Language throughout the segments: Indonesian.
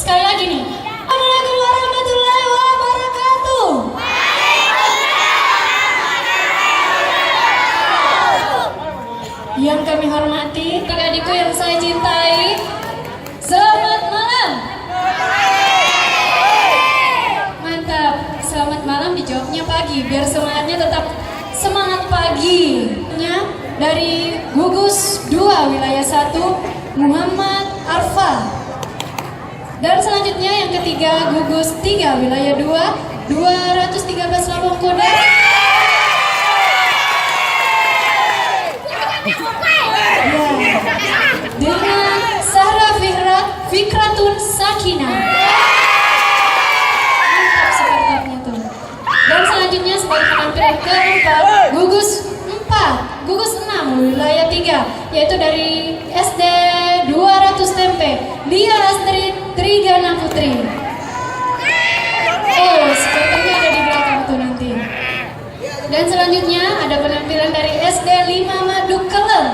Sekali lagi nih. Assalamualaikum warahmatullahi wabarakatuh. Yang kami hormati, adik-adikku yang saya cintai, selamat malam. Mantap, selamat malam dijawabnya pagi, biar semangatnya tetap semangat pagi. Dari Gugus 2 Wilayah 1, Muhammad Arfa. Dan selanjutnya yang ketiga, Gugus 3 Wilayah 2, 213 Lampung Kuda. Dengan Sahra Fikratun Sakina. Mantap sepertinya tuh. Dan selanjutnya sebagai penampilan keempat, Gugus 6 Wilayah 3, yaitu dari SD 200 Tempe, Lia Astrid Trigana Putri. Oh, sepertinya ada di belakang tuh nanti. Dan selanjutnya ada penampilan dari SD 5 Madu Kelem,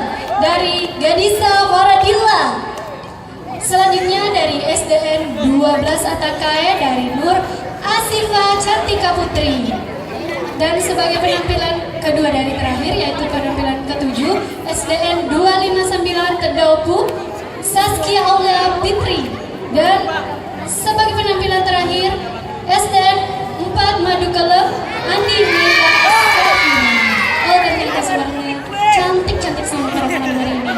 dari Gadisa Waradilla. Selanjutnya dari SDN 12 Atakae, dari Nur Asifa Cantika Putri. Dan sebagai penampilan kedua dari terakhir, yaitu penampilan ketujuh, SDN 259 Tedaupu, Saskia Aulia Fitri. Dan sebagai penampilan terakhir, SDN 4 Madu Kelem, Andi Mila Astafi. Oh, ternyata sebenarnya cantik-cantik sama para hari ini.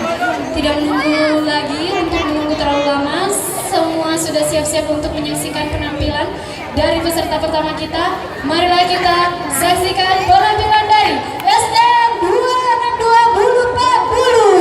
Tidak menunggu lagi, untuk menunggu terlalu lama, semua sudah siap-siap untuk menyaksikan penampilan dari peserta pertama kita. Marilah kita saksikan penampilan dari SDN 262 Bulu Pak Bulu.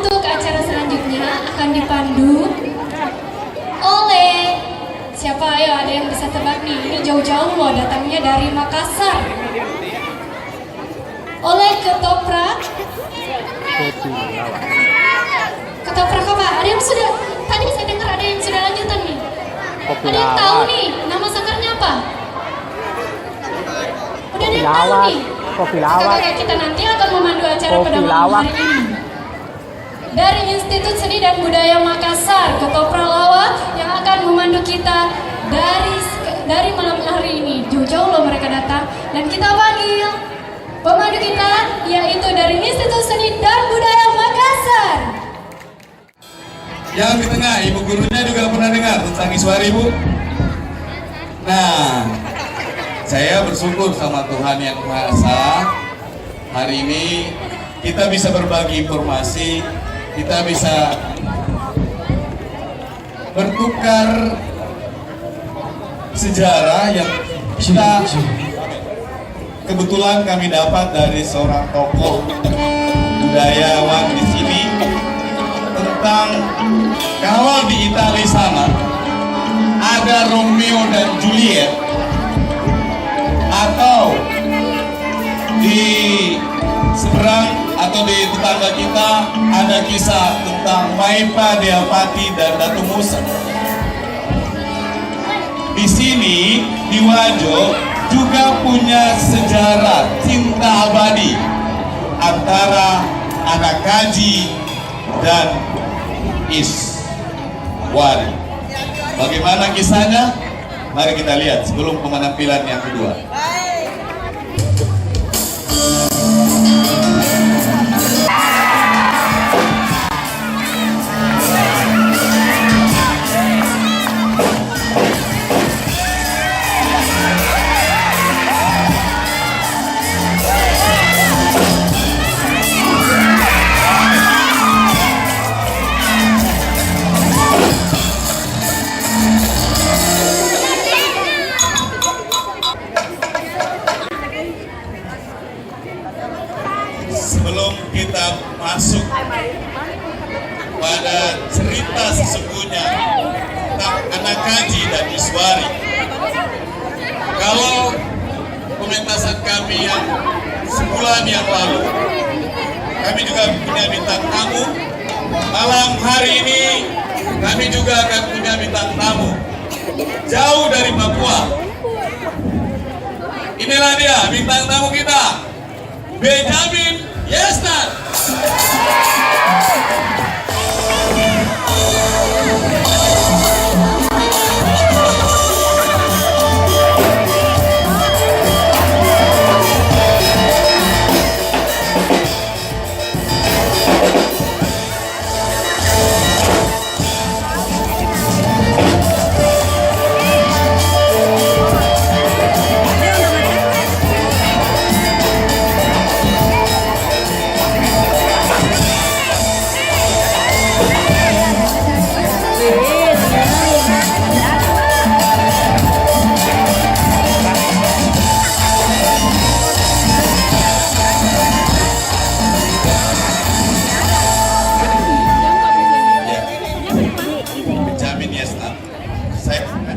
untuk acara selanjutnya akan dipandu oleh siapa ya? Ada yang bisa tebak nih? Ini jauh-jauh loh, datangnya dari Makassar. Oleh Ketoprak. Ketoprak apa? Ada yang sudah, tadi saya dengar ada yang sudah lanjutan nih. Ada yang tahu nih nama sangkarnya apa? Udah ada yang tahu nih? Kopi lawak. Kakak kita nanti akan memandu acara pada malam hari ini. Dari Institut Seni dan Budaya Makassar, Ketoprak Lawak yang akan memandu kita dari malam hari ini. Jauh-jauh loh mereka datang dan kita panggil pemandu kita yaitu dari Institut Seni dan Budaya Makassar. Yang di tengah, ibu gurunya juga pernah dengar tentang Iswari, Bu? Nah, saya bersyukur sama Tuhan Yang Maha Esa. Hari ini kita bisa berbagi informasi, kita bisa bertukar sejarah yang kita kebetulan kami dapat dari seorang tokoh budayawan di sini tentang kalau di Italia sana ada Romeo dan Juliet, atau di seberang atau di tetangga kita ada kisah tentang Maipa Deapati dan Datu Musa. Di sini di Wajo juga punya sejarah cinta abadi antara anak Kaji dan Iswari. Bagaimana kisahnya? Mari kita lihat sebelum penampilan yang kedua. Sebelum kita masuk pada cerita sesungguhnya tentang anak Kaji dan Iswari, kalau pementasan kami yang sebulan yang lalu, kami juga punya bintang tamu. Malam hari ini kami juga akan punya bintang tamu jauh dari Papua. Inilah dia bintang tamu kita, Benjamin Yesnat.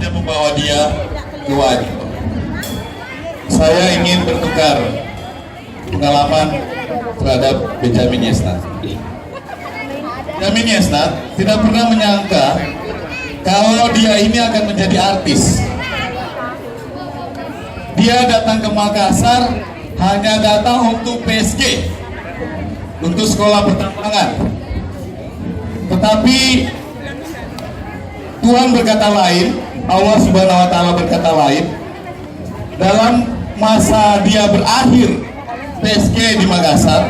Membawa dia ke Wajo. Saya ingin bertukar pengalaman terhadap Benjamin Yesnat. Benjamin Yesnat tidak pernah menyangka kalau dia ini akan menjadi artis. Dia datang ke Makassar hanya datang untuk PSG, untuk sekolah pertambangan. Tetapi Tuhan berkata lain, Allah Subhanahu wa Ta'ala berkata lain. Dalam masa dia berakhir PSG di Makassar,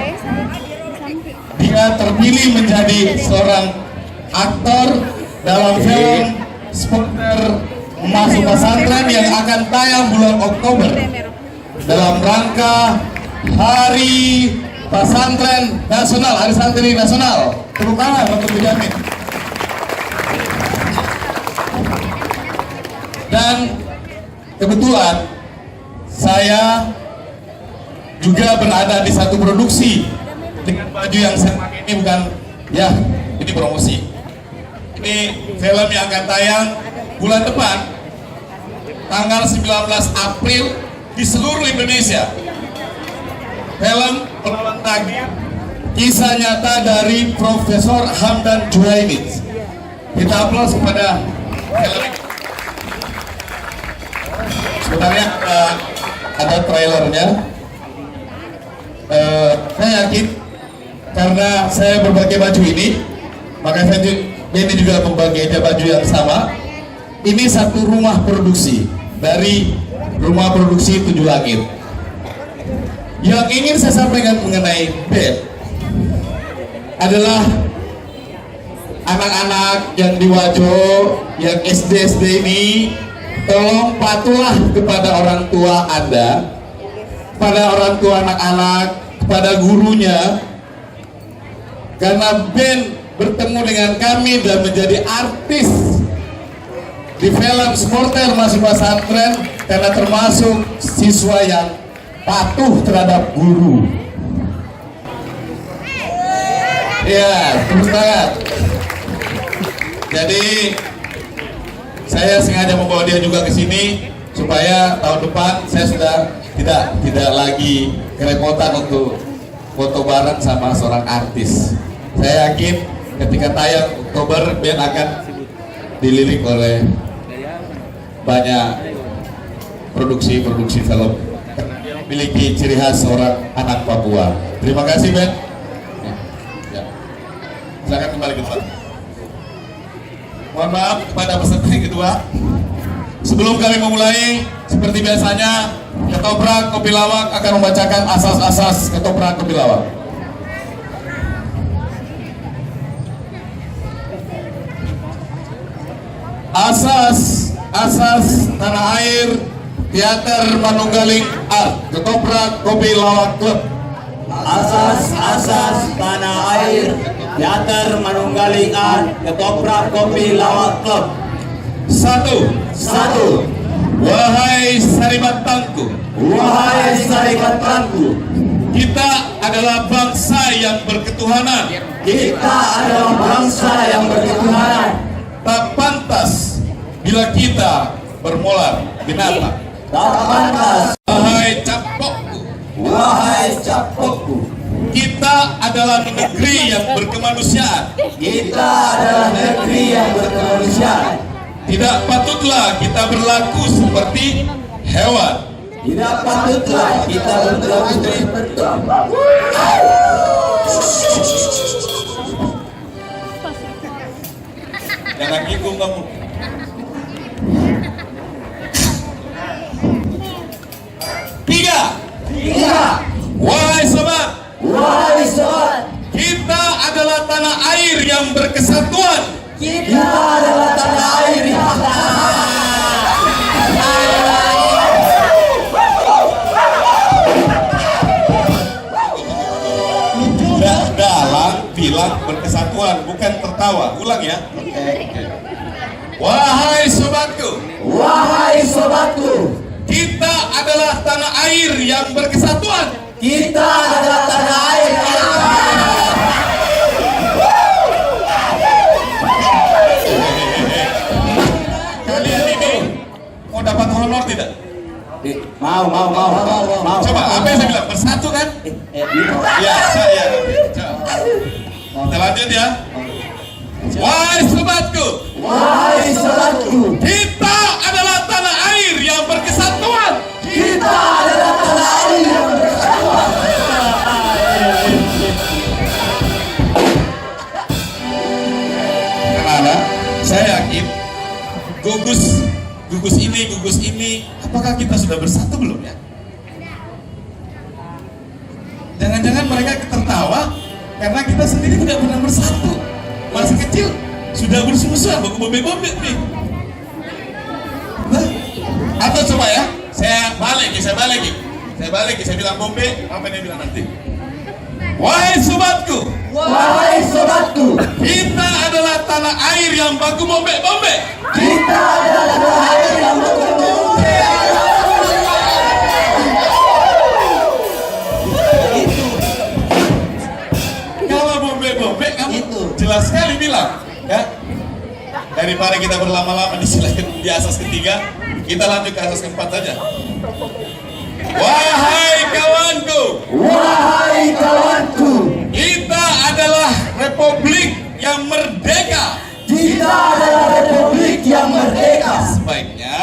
dia terpilih menjadi seorang aktor dalam film Spotter Masuk Pesantren yang akan tayang bulan Oktober dalam rangka Hari Pesantren Nasional, Hari Santri Nasional. Tepuk tangan untuk Benjamin. Dan kebetulan saya juga berada di satu produksi dengan baju yang saya pakai ini bukan Ya, ini promosi. Ini film yang akan tayang bulan depan, tanggal 19 April di seluruh Indonesia. Film Pelawan Tagir, kisah nyata dari Profesor Hamdan Juhainit. Kita aplaus kepada film ini. Sebenarnya ada trailernya. Saya yakin karena saya berbagai baju ini, maka ini juga membagai baju yang sama. Ini satu rumah produksi dari rumah produksi Tujuh Langit. Yang ingin saya sampaikan mengenai band adalah anak-anak yang di Wajo, yang SD ini, tolong patuhlah kepada orang tua Anda, pada orang tua anak-anak, kepada gurunya, karena band bertemu dengan kami dan menjadi artis di film Sporter Masih Pesantren karena termasuk siswa yang patuh terhadap guru. Ya, tepuk tangan. Jadi saya sengaja membawa dia juga ke sini supaya tahun depan saya sudah tidak lagi kerepotan untuk foto bareng sama seorang artis. Saya yakin ketika tayang Oktober band akan dilirik oleh banyak produksi film memiliki ciri khas seorang anak Papua. Terima kasih Ben. Ya. Silakan kembali ke tempat. Mohon maaf kepada peserta yang kedua. Sebelum kami memulai, seperti biasanya, Ketoprak Kopi Lawak akan membacakan asas-asas Ketoprak Kopi Lawak. Asas tanah air Teater Manunggaling Art Ketoprak Kopi Lawak Club. Asas tanah air Teater Manunggaling Art Ketoprak Kopi Lawak Club. Satu. Wahai Saribatangku, Wahai Saribatangku, kita adalah bangsa yang berketuhanan. kita adalah bangsa yang berketuhanan. Tak pantas bila kita bermolar binatang. Tak pantas, Wahai Capokku, wahai capokku, kita adalah negeri yang berkemanusiaan. kita adalah negeri yang berkemanusiaan. Tidak patutlah kita berlaku seperti hewan. Tidak patutlah kita berlaku seperti Jangan ngikung kamu. Tiga. Wahai sobat, Wahai sobat, kita adalah tanah air yang berkesatuan. kita adalah tanah air yang Dalam bilang berkesatuan, bukan tertawa. Ulang ya. Wahai sobatku, Wahai sobatku, kita adalah tanah air yang berkesatuan. kita adalah tanah air yang Kalian ini mau dapat honor tidak? mau. Coba, apa yang saya bilang? Bersatu kan? Ya, saya. Coba. Kita lanjut ya. Wahai sobatku, Wahai sobatku, kita adalah tanah air yang berkesatuan. kita adalah tanah air yang Karena saya yakin gugus ini, apakah kita sudah bersatu belum ya? Jangan-jangan mereka tertawa karena kita sendiri tidak pernah bersatu. Masih kecil sudah bermusuhan, baku bombe nih. Nah, atau coba ya, saya balik, saya bilang bombe, apa yang dia bilang nanti? Wahai sobatku, Wahai sobatku, kita adalah tanah air yang baku bombe. kita adalah tanah air yang berkembang. Kalau bombe kamu Itu jelas sekali bilang, ya. Daripada kita berlama-lama di asas ketiga, kita lanjut ke asas keempat saja. Wahai kawanku, Wahai kawanku, kita adalah republik yang merdeka. kita adalah republik yang merdeka. Sebaiknya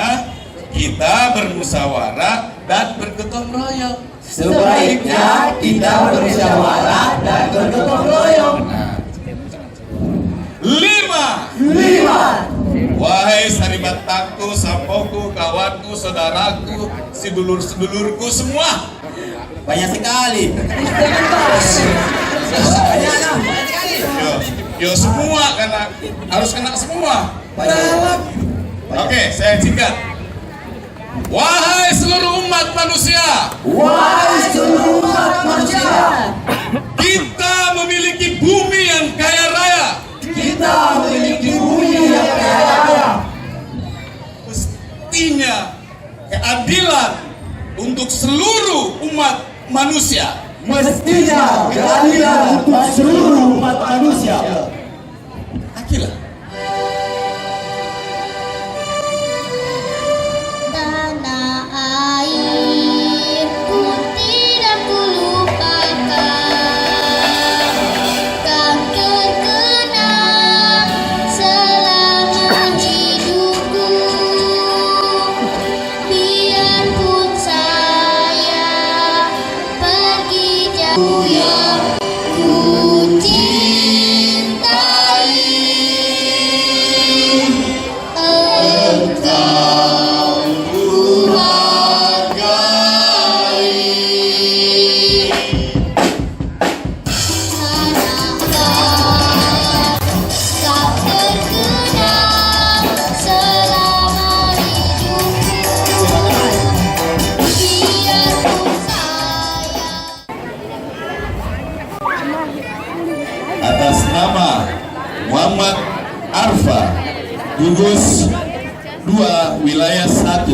kita bermusyawarah dan bergotong royong. Sebaiknya kita bermusyawarah dan bergotong royong. 5. Wahai saribatakku, sampoku, kawanku, saudaraku, sedulur-sedulurku semua. Banyak sekali. Yo semua, karena harus kena semua. Oke, saya singkat. Wahai seluruh umat manusia, Wahai seluruh umat manusia, kita memiliki bumi yang kaya raya. kita memiliki bumi yang kaya raya. Mestinya keadilan untuk seluruh umat manusia. Mestinya keadilan untuk seluruh umat manusia. Akilah. Tanah airku tidak kulupakan, kau terkenang selama hidupku. Biarpun saya pergi jauh yang ku cintai, engkau ku hargai. Tanahlah kau terkenang selama hidupku. Biarpun saya Atas nama Muhammad Arfa, gugus 2 wilayah 1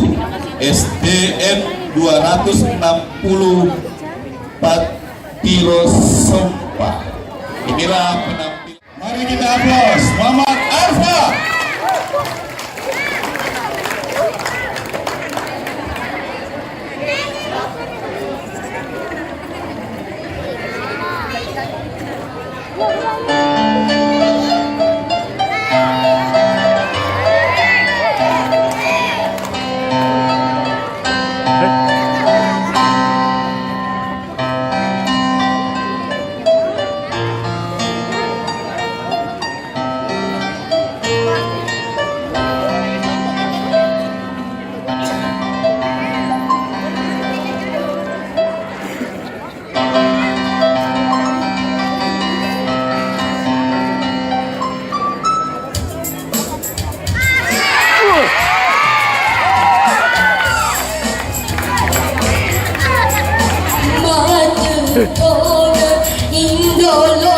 SDN 264 Tirosompa. Inilah penampilan. Mari kita aplaus Muhammad Arfa. Toga Indologo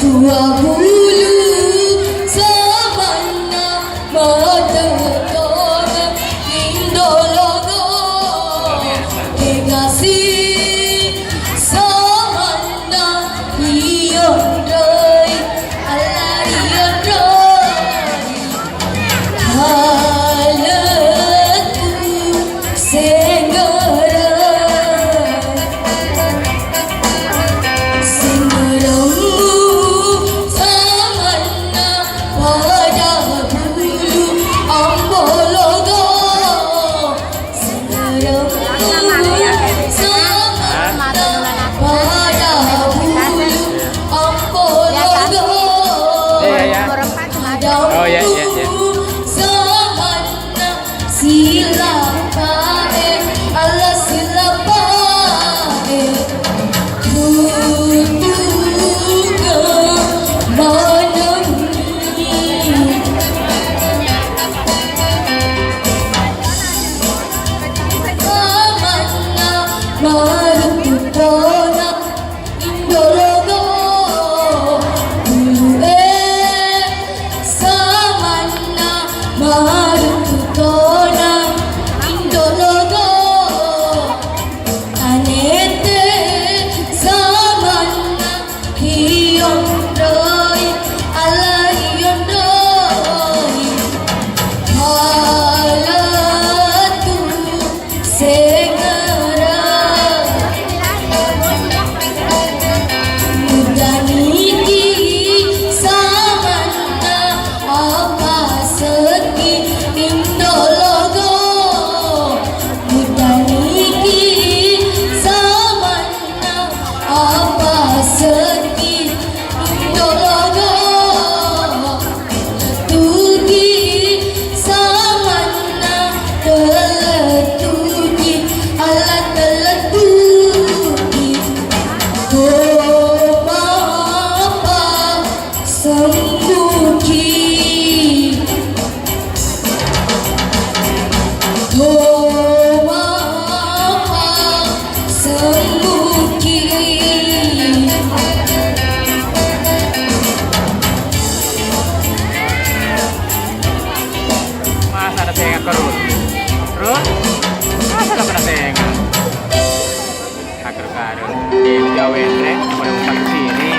20 Samana Mata Toga Indologo Kekasih Samana Iondai Allah Iondai Halatu Senggara Oh ya, ya, ya. Sila pae, Allah sila pae, duduga manami. Amana marutona Indologo, sama sembuki Mama sembuki Masa ada tengan kerut? Kerut? Masa ada kena tengan? Agar-agar di gawe tren, kemudian umpan ke sini.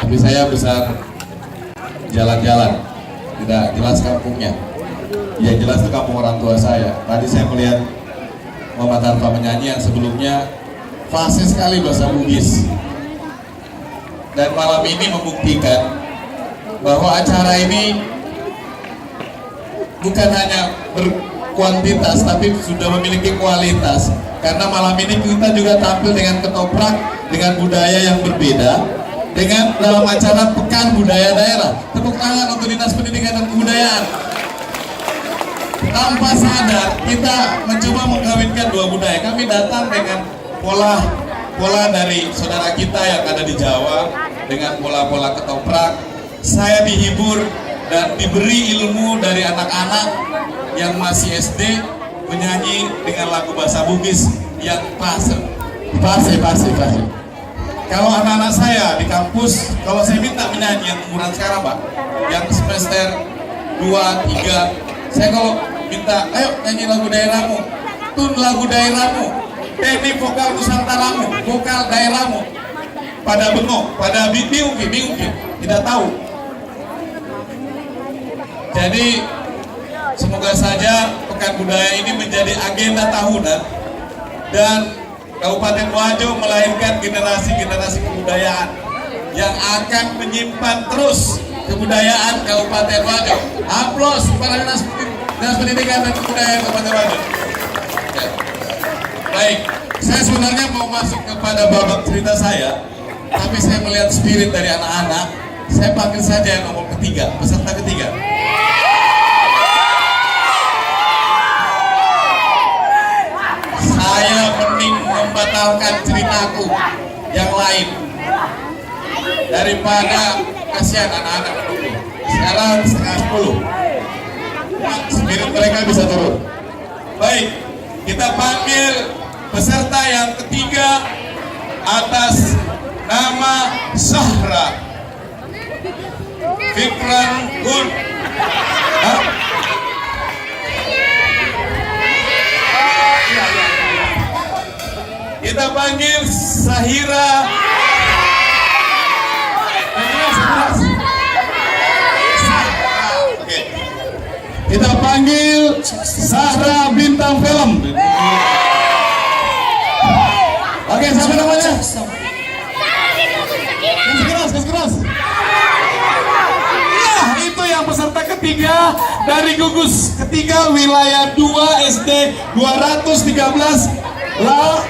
Tapi saya besar jalan-jalan, tidak jelas kampungnya. Yang jelas itu kampung orang tua saya. Tadi saya melihat Muhammad Arfa menyanyi yang sebelumnya fasih sekali bahasa Bugis. Dan malam ini membuktikan bahwa acara ini bukan hanya berkuantitas tapi sudah memiliki kualitas. Karena malam ini kita juga tampil dengan ketoprak, dengan budaya yang berbeda, dengan dalam acara Pekan Budaya Daerah. Tepuk tangan untuk Dinas Pendidikan dan Kebudayaan. Tanpa sadar kita mencoba mengkawinkan dua budaya. Kami datang dengan pola dari saudara kita yang ada di Jawa dengan pola-pola ketoprak. Saya dihibur dan diberi ilmu dari anak-anak yang masih SD menyanyi dengan lagu bahasa Bugis yang pase. Kalau anak-anak saya di kampus, kalau saya minta menyanyi yang umuran sekarang, Pak, yang semester 2, 3, saya kalau minta, ayo nyanyi lagu daerahmu, tun lagu daerahmu, teknik vokal nusantaramu, vokal daerahmu, pada bengok, pada bingung, tidak tahu. Jadi semoga saja Pekan Budaya ini menjadi agenda tahunan dan Kabupaten Wajo melahirkan generasi-generasi kebudayaan yang akan menyimpan terus kebudayaan Kabupaten Wajo. Aplaus para Dinas Pendidikan dan Kebudayaan Kabupaten Wajo. Ya. Baik, saya sebenarnya mau masuk kepada babak cerita saya, tapi saya melihat spirit dari anak-anak. Saya panggil saja yang nomor ketiga, peserta ketiga. Saya mending membatalkan ceritaku yang lain daripada kasihan anak-anak menunggu. Sekarang 9:30, spirit mereka bisa turun. Baik, kita panggil peserta yang ketiga atas nama Zahra Fikran Gun. Kita panggil Sahira. Oke. Kita panggil Zahra Bintang Film. Oke, siapa namanya? Keras. Ya, itu yang peserta ketiga dari gugus ketiga wilayah 2 SD 213 La.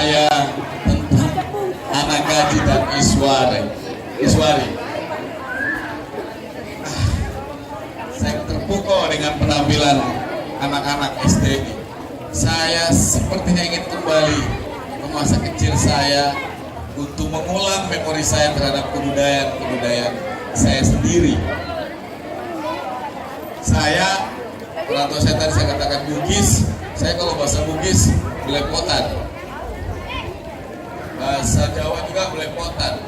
saya tentang anak Gaji dan Iswari. Saya terpukau dengan penampilan anak-anak SD ini. Saya sepertinya ingin kembali ke masa kecil saya untuk mengulang memori saya terhadap kebudayaan saya sendiri. Saya, orang tua saya tadi saya katakan Bugis, saya kalau bahasa Bugis belepotan, bahasa Jawa juga belepotan.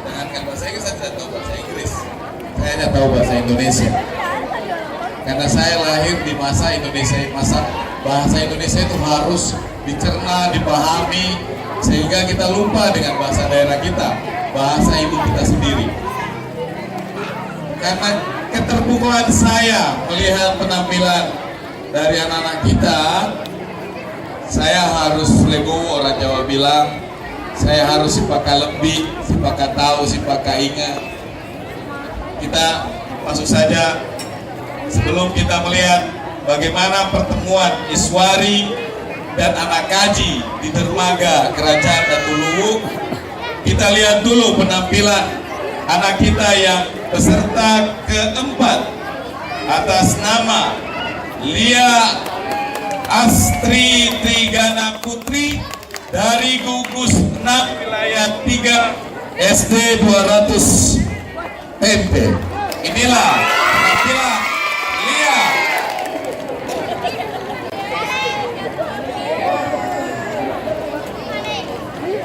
Jangankan bahasa Inggris, saya tidak tahu bahasa Inggris, saya hanya tahu bahasa Indonesia. Karena saya lahir di masa Indonesia, masa bahasa Indonesia itu harus dicerna, dipahami, sehingga kita lupa dengan bahasa daerah kita, bahasa ibu kita sendiri. Karena keterpukulan saya melihat penampilan dari anak-anak kita, saya harus legowo, orang Jawa bilang, saya harus sipaka lebih, sipaka tahu, sipaka ingat. Kita masuk saja. Sebelum kita melihat bagaimana pertemuan Iswari dan anak Gaji di dermaga Kerajaan Datuluwuk, kita lihat dulu penampilan anak kita yang peserta keempat atas nama Lia Astri Trigana Putri dari gugus 6 wilayah 3 SD 200 Tempe. Inilah penampilan Lia.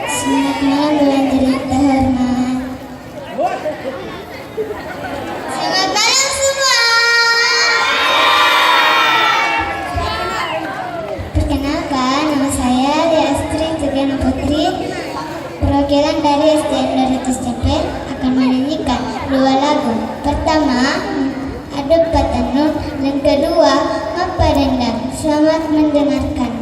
Selamat malam bulan derita hormat. Selamat malam semua. Perkenalkan, nama saya Lia Astri Trigana Putri, perwakilan dari SDN 200 CP akan menyanyikan 2 lagu. Pertama, Ada Patanun, dan kedua, Mapa Dendam. Selamat mendengarkan.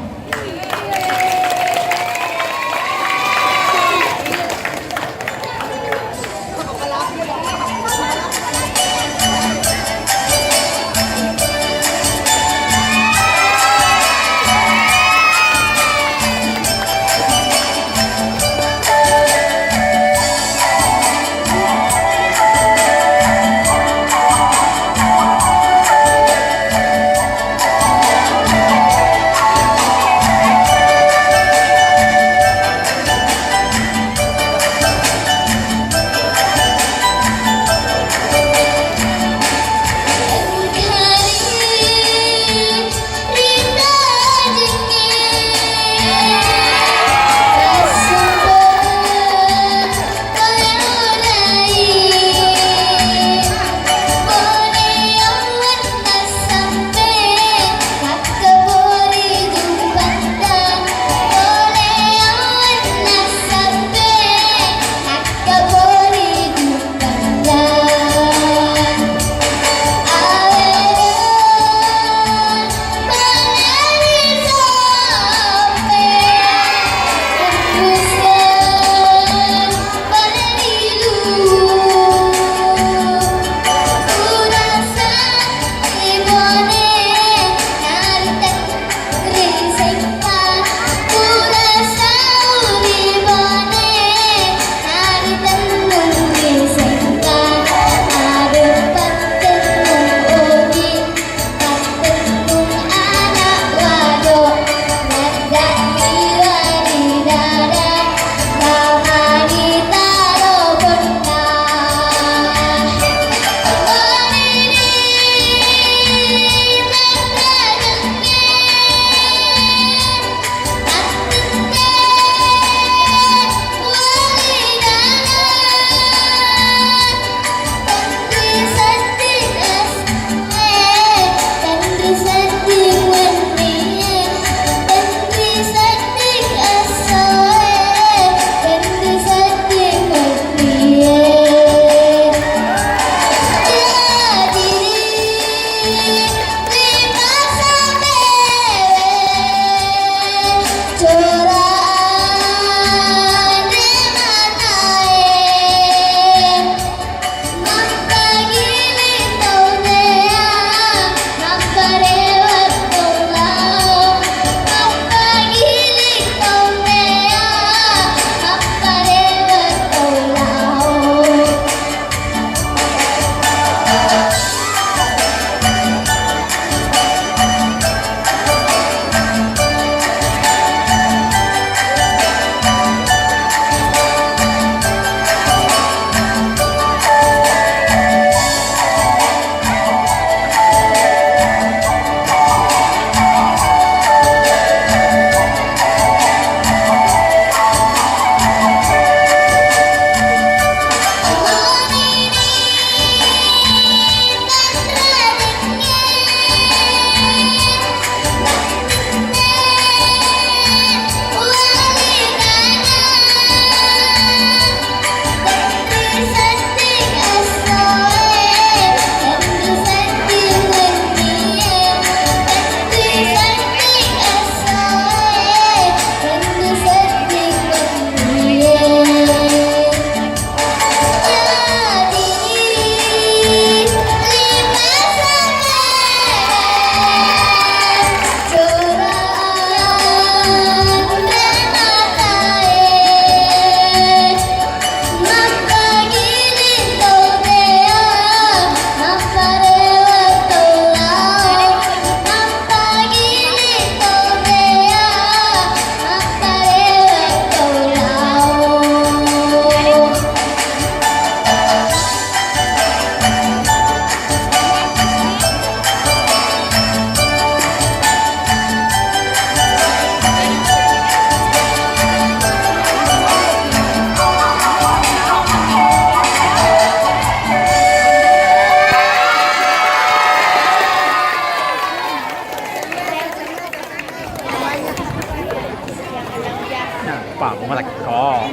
lupa, bunga lagi kok.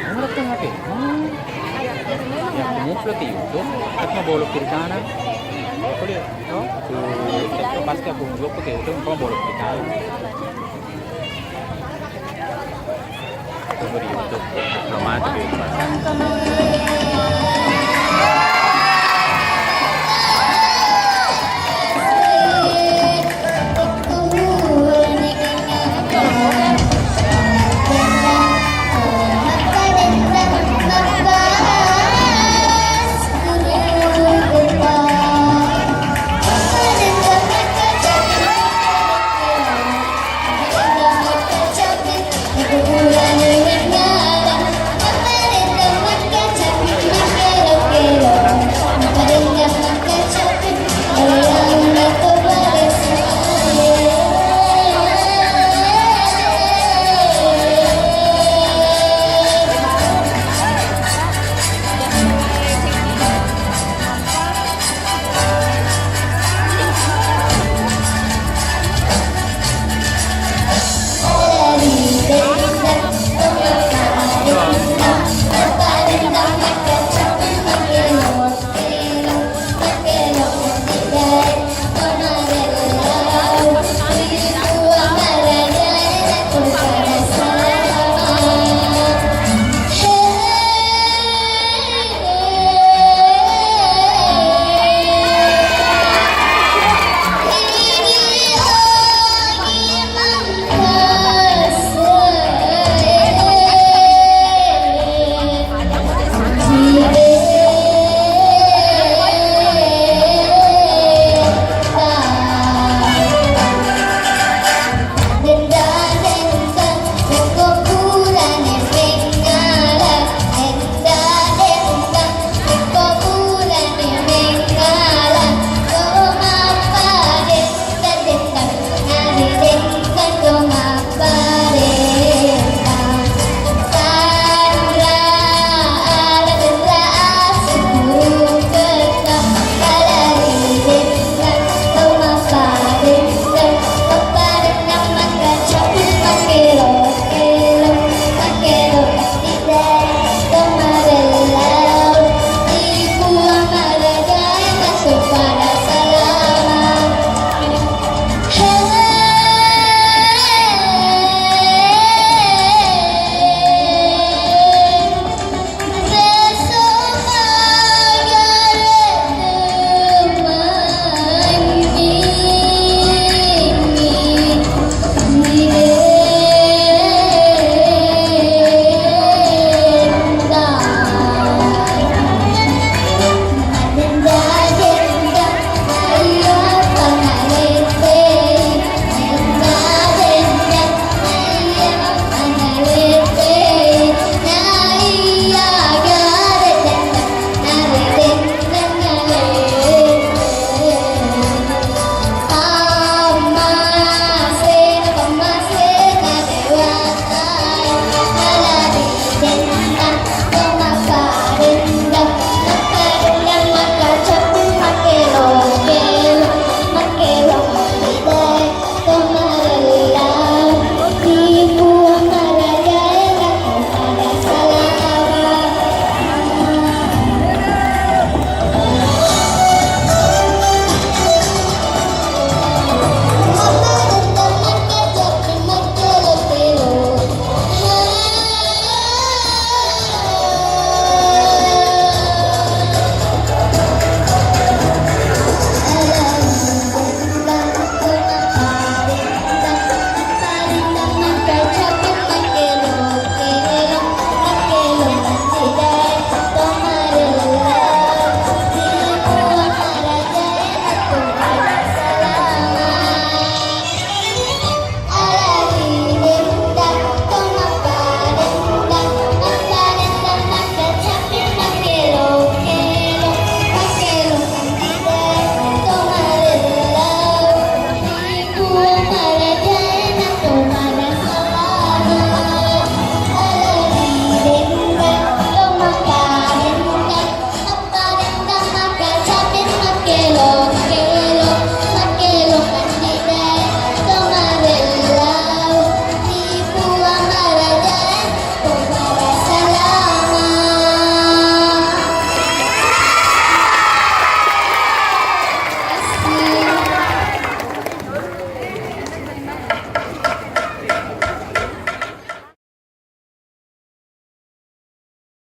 Bunga lagi apa? Yang kamu upload di YouTube, aku mau bolok kiri kanan. Aku lihat, oh, tuh pasti aku upload ke YouTube, kamu bolok kiri kanan. Tunggu di YouTube, belum ada di YouTube.